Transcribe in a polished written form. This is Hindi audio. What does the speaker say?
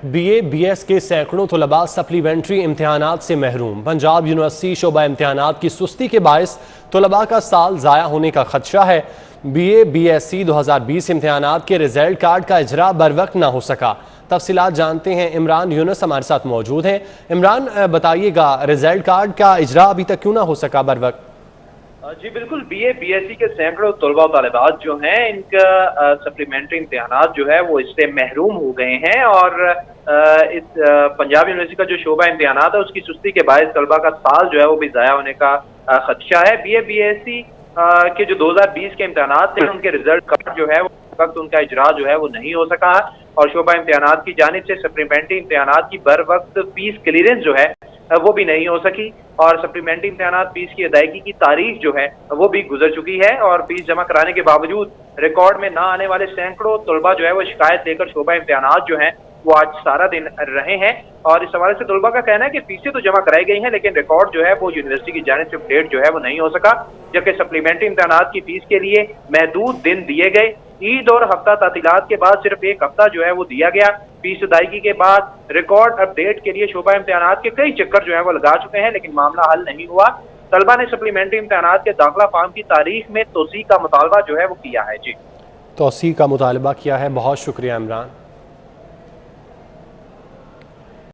बीए बीएस के सैकड़ों तलबा सप्लीमेंट्री इम्तहानात से महरूम। पंजाब यूनिवर्सिटी शोबा इम्तहानात की सुस्ती के बायस तलबा का साल ज़ाया होने का खदशा है। बीए बीएससी 2020 इम्तहानात के रिजल्ट कार्ड का इजरा बर वक्त ना हो सका। तफसीलात जानते हैं, इमरान यूनुस हमारे साथ मौजूद हैं। इमरान, बताइएगा, रिजल्ट कार्ड का इजरा अभी तक क्यों ना हो सका बर वक्त? जी बिल्कुल, बीए बीएससी के सैकड़ों तलबा तालिबात जो हैं, इनका सप्लीमेंट्री इम्तहानात जो है वो इससे महरूम हो गए हैं। और इस पंजाब यूनिवर्सिटी का जो शोबा इम्तहानात है उसकी सुस्ती के बायस तलबा का साल जो है वो भी ज़ाया होने का खदशा है। बीए बीएससी के जो 2020 के इम्तहानात थे उनके रिजल्ट कार्ड जो है वक्त उनका इजरा जो है वो नहीं हो सका और शोबा इम्तहानात की जानिब से सप्लीमेंट्री इम्तहानात की बर वक्त फीस क्लियरेंस जो है वो भी नहीं हो सकी और सप्लीमेंट्री इम्तहानात फीस की अदायगी की तारीख जो है वो भी गुजर चुकी है। और फीस जमा कराने के बावजूद रिकॉर्ड में ना आने वाले सैकड़ों तलबा जो है वो शिकायत लेकर शोबा इम्तहानात जो है वो आज सारा दिन रहे हैं। और इस हवाले से तलबा का कहना है कि फीसें तो जमा कराई गई हैं लेकिन रिकॉर्ड जो है वो यूनिवर्सिटी की जानिब से अपडेट जो है वो नहीं हो सका, जबकि सप्लीमेंट्री इम्तहानात की फीस के लिए महदूद दिन दिए गए। ईद और हफ्ता तातीलात के बाद सिर्फ एक हफ्ता जो है वो दिया गया। फीस अदायगी के बाद रिकॉर्ड अपडेट के लिए शोबा इम्तहानात के कई चक्कर जो है वो लगा चुके हैं लेकिन मामला हल नहीं हुआ। तलबा ने सप्लीमेंट्री इम्तहानात के दाखिला फार्म की तारीख में तोसी का मुतालबा जो है वो किया है। जी, तौसी का मुतालबा किया है। बहुत शुक्रिया इमरान।